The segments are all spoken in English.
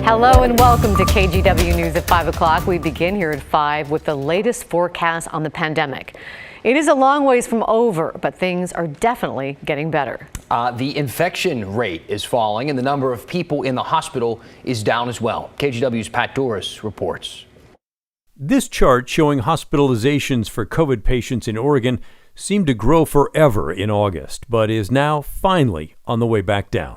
Hello and welcome to KGW News at 5 o'clock. We begin here at 5 with the latest forecast on the pandemic. It is a long ways from over, but things are definitely getting better. The infection rate is falling and the number of people in the hospital is down as well. KGW's Pat Doris reports. This chart showing hospitalizations for COVID patients in Oregon seemed to grow forever in August, but is now finally on the way back down.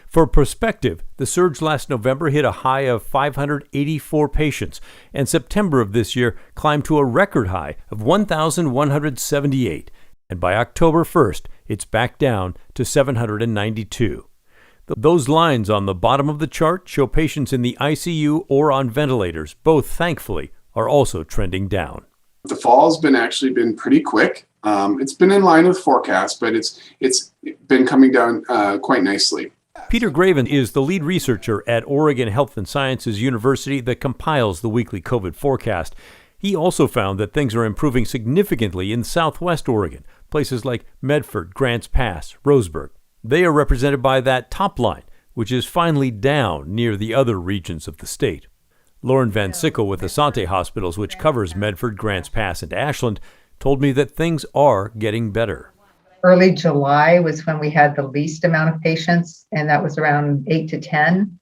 For perspective, the surge last November hit a high of 584 patients, and September of this year climbed to a record high of 1,178, and by October 1st, it's back down to 792. Those lines on the bottom of the chart show patients in the ICU or on ventilators. Both, thankfully, are also trending down. The fall's been pretty quick. It's been in line with forecasts, but it's been coming down quite nicely. Peter Graven is the lead researcher at Oregon Health and Sciences University that compiles the weekly COVID forecast. He also found that things are improving significantly in southwest Oregon, places like Medford, Grants Pass, Roseburg. They are represented by that top line, which is finally down near the other regions of the state. Lauren Van Sickle with Asante Hospitals, which covers Medford, Grants Pass, and Ashland, told me that things are getting better. Early July was when we had the least amount of patients, and that was around 8 to 10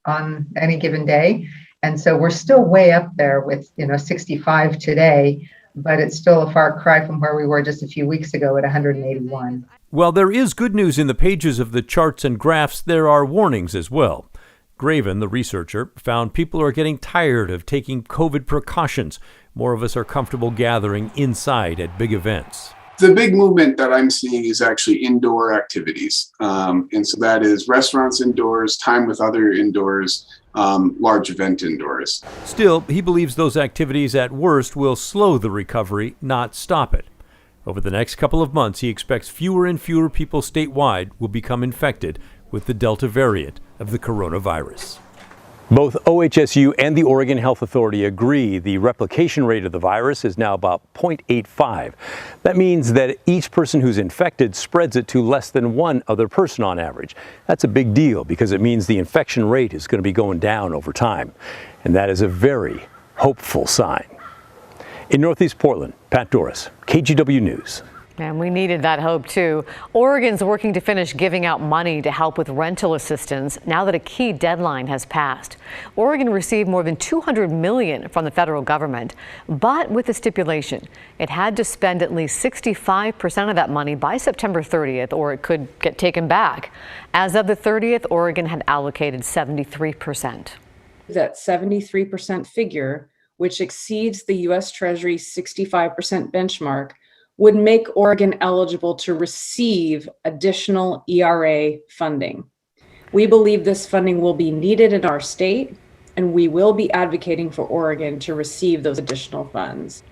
on any given day. And so we're still way up there with 65 today, but it's still a far cry from where we were just a few weeks ago at 181. While there is good news in the pages of the charts and graphs, there are warnings as well. Graven, the researcher, found people are getting tired of taking COVID precautions. More of us are comfortable gathering inside at big events. The big movement that I'm seeing is actually indoor activities. And so that is restaurants indoors, time with other indoors, large event indoors. Still, he believes those activities at worst will slow the recovery, not stop it. Over the next couple of months, he expects fewer and fewer people statewide will become infected with the Delta variant of the coronavirus. Both OHSU and the Oregon Health Authority agree the replication rate of the virus is now about 0.85. That means that each person who's infected spreads it to less than one other person on average. That's a big deal because it means the infection rate is going to be going down over time. And that is a very hopeful sign. In Northeast Portland, Pat Doris, KGW News. And we needed that hope, too. Oregon's working to finish giving out money to help with rental assistance now that a key deadline has passed. Oregon received more than $200 million from the federal government, but with a stipulation. It had to spend at least 65% of that money by September 30th, or it could get taken back. As of the 30th, Oregon had allocated 73%. That 73% figure, which exceeds the U.S. Treasury's 65% benchmark, would make Oregon eligible to receive additional ERA funding. We believe this funding will be needed in our state, and we will be advocating for Oregon to receive those additional funds.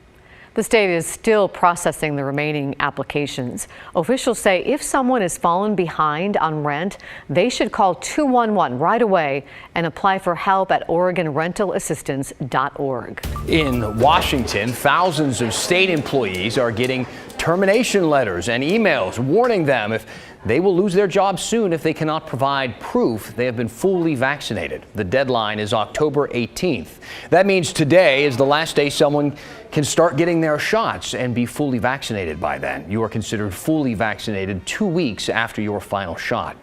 The state is still processing the remaining applications. Officials say if someone has fallen behind on rent, they should call 211 right away and apply for help at OregonRentalAssistance.org. In Washington, thousands of state employees are getting termination letters and emails warning them if they will lose their jobs soon if they cannot provide proof they have been fully vaccinated. The deadline is October 18th. That means today is the last day someone can start getting their shots and be fully vaccinated by then. You are considered fully vaccinated 2 weeks after your final shot.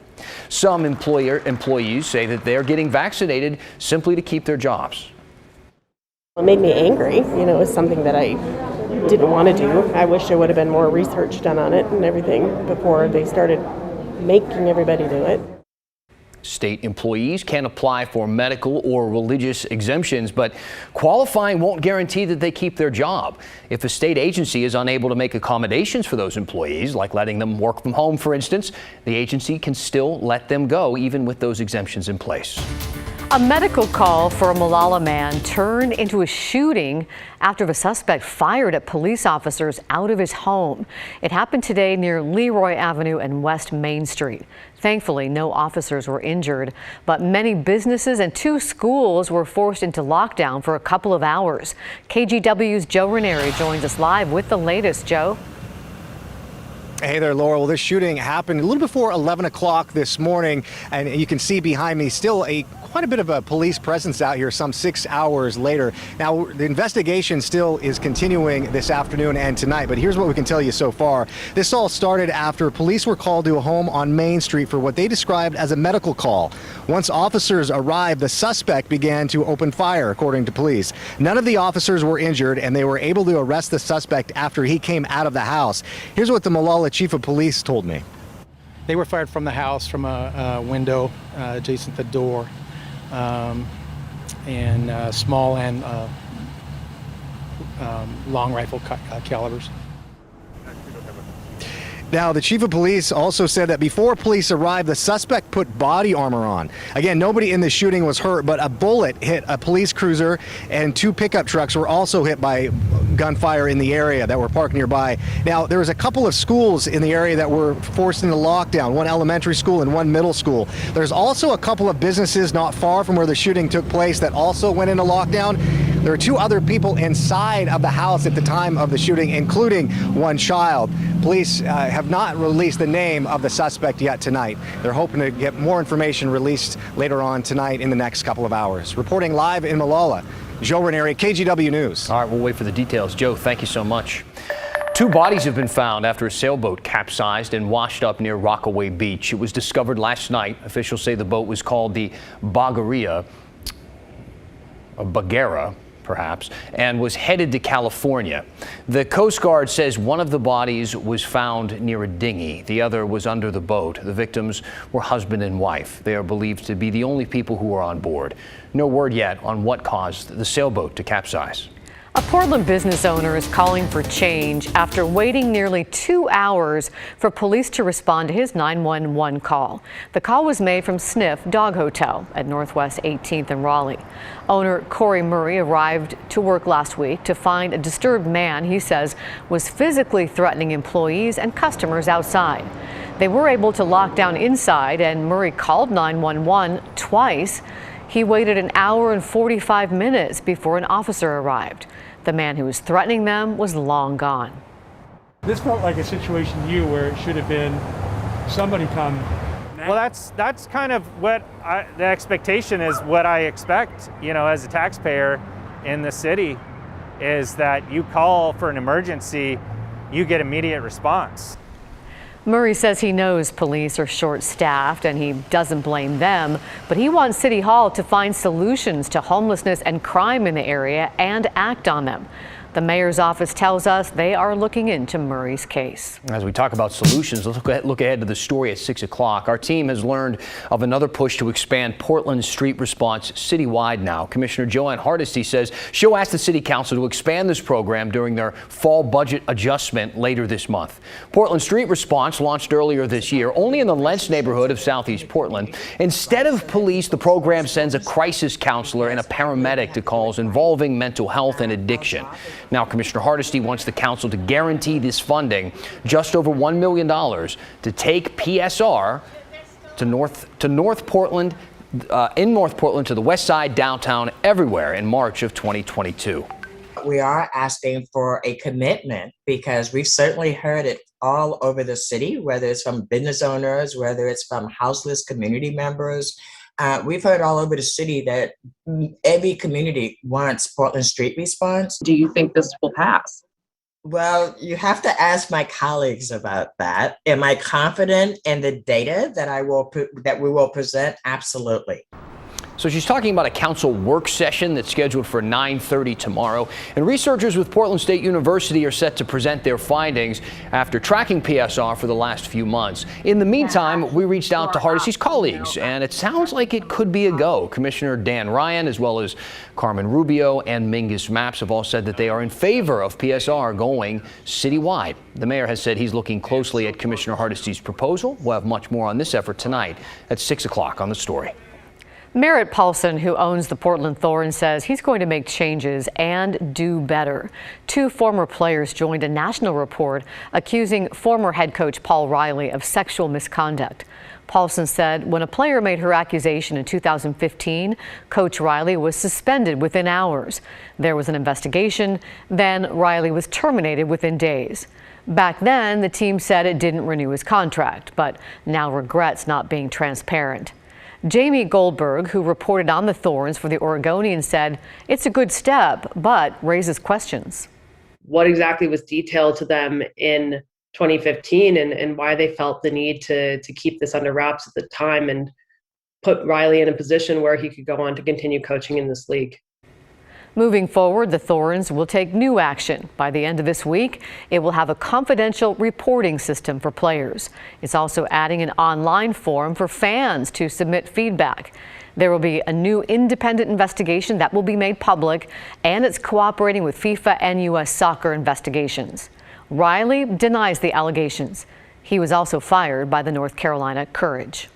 Some employees say that they're getting vaccinated simply to keep their jobs. It made me angry. It was something that I didn't want to do. I wish there would have been more research done on it and everything before they started making everybody do it. State employees can apply for medical or religious exemptions, but qualifying won't guarantee that they keep their job. If a state agency is unable to make accommodations for those employees, like letting them work from home, for instance, the agency can still let them go, even with those exemptions in place. A medical call for a Molalla man turned into a shooting after the suspect fired at police officers out of his home. It happened today near Leroy Avenue and West Main Street. Thankfully, no officers were injured, but many businesses and 2 schools were forced into lockdown for a couple of hours. KGW's Joe Ranieri joins us live with the latest. Joe? Hey there, Laura. Well, this shooting happened a little before 11 o'clock this morning, and you can see behind me still quite a bit of a police presence out here some 6 hours later. Now, the investigation still is continuing this afternoon and tonight, but here's what we can tell you so far. This all started after police were called to a home on Main Street for what they described as a medical call. Once officers arrived, the suspect began to open fire, according to police. None of the officers were injured, and they were able to arrest the suspect after he came out of the house. Here's what the Molalla chief of police told me. They were fired from the house, from a window adjacent to the door, and small and long rifle calibers. Now, the chief of police also said that before police arrived, the suspect put body armor on. Again, nobody in the shooting was hurt, but a bullet hit a police cruiser, and 2 pickup trucks were also hit by gunfire in the area that were parked nearby. Now, there was a couple of schools in the area that were forced into lockdown, one elementary school and one middle school. There's also a couple of businesses not far from where the shooting took place that also went into lockdown. There were 2 other people inside of the house at the time of the shooting, including 1 child. Police have not released the name of the suspect yet tonight. They're hoping to get more information released later on tonight in the next couple of hours. Reporting live in Molalla, Joe Ranieri, KGW News. All right, we'll wait for the details. Joe, thank you so much. 2 bodies have been found after a sailboat capsized and washed up near Rockaway Beach. It was discovered last night. Officials say the boat was called the Bagheera, perhaps, and was headed to California. The Coast Guard says one of the bodies was found near a dinghy. The other was under the boat. The victims were husband and wife. They are believed to be the only people who were on board. No word yet on what caused the sailboat to capsize. A Portland business owner is calling for change after waiting nearly 2 hours for police to respond to his 911 call. The call was made from Sniff Dog Hotel at Northwest 18th and Raleigh. Owner Corey Murray arrived to work last week to find a disturbed man he says was physically threatening employees and customers outside. They were able to lock down inside, and Murray called 911 twice. He waited an hour and 45 minutes before an officer arrived. The man who was threatening them was long gone. This felt like a situation to you where it should have been somebody come. Well, that's kind of what the expectation is, what I expect, as a taxpayer in the city, is that you call for an emergency, you get immediate response. Murray says he knows police are short-staffed and he doesn't blame them, but he wants City Hall to find solutions to homelessness and crime in the area and act on them. The mayor's office tells us they are looking into Murray's case. As we talk about solutions, let's look ahead to the story at 6 o'clock. Our team has learned of another push to expand Portland's street response citywide now. Commissioner Joanne Hardesty says she'll ask the City Council to expand this program during their fall budget adjustment later this month. Portland Street Response launched earlier this year, only in the Lentz neighborhood of Southeast Portland. Instead of police, the program sends a crisis counselor and a paramedic to calls involving mental health and addiction. Now, Commissioner Hardesty wants the council to guarantee this funding, just over $1 million, to take PSR to North Portland, in North Portland, to the west side, downtown, everywhere in March of 2022. We are asking for a commitment because we've certainly heard it all over the city, whether it's from business owners, whether it's from houseless community members. We've heard all over the city that every community wants Portland Street Response. Do you think this will pass? Well, you have to ask my colleagues about that. Am I confident in the data that we will present? Absolutely. So she's talking about a council work session that's scheduled for 9:30 tomorrow. And researchers with Portland State University are set to present their findings after tracking PSR for the last few months. In the meantime, we reached out to Hardesty's colleagues, and it sounds like it could be a go. Commissioner Dan Ryan, as well as Carmen Rubio and Mingus Maps, have all said that they are in favor of PSR going citywide. The mayor has said he's looking closely at Commissioner Hardesty's proposal. We'll have much more on this effort tonight at 6 o'clock on The Story. Merritt Paulson, who owns the Portland Thorns, says he's going to make changes and do better. 2 former players joined a national report accusing former head coach Paul Riley of sexual misconduct. Paulson said when a player made her accusation in 2015, Coach Riley was suspended within hours. There was an investigation. Then Riley was terminated within days. Back then, the team said it didn't renew his contract, but now regrets not being transparent. Jamie Goldberg, who reported on the Thorns for the Oregonian, said it's a good step, but raises questions. What exactly was detailed to them in 2015 and why they felt the need to keep this under wraps at the time and put Riley in a position where he could go on to continue coaching in this league. Moving forward, the Thorns will take new action. By the end of this week, it will have a confidential reporting system for players. It's also adding an online forum for fans to submit feedback. There will be a new independent investigation that will be made public, and it's cooperating with FIFA and U.S. soccer investigations. Riley denies the allegations. He was also fired by the North Carolina Courage.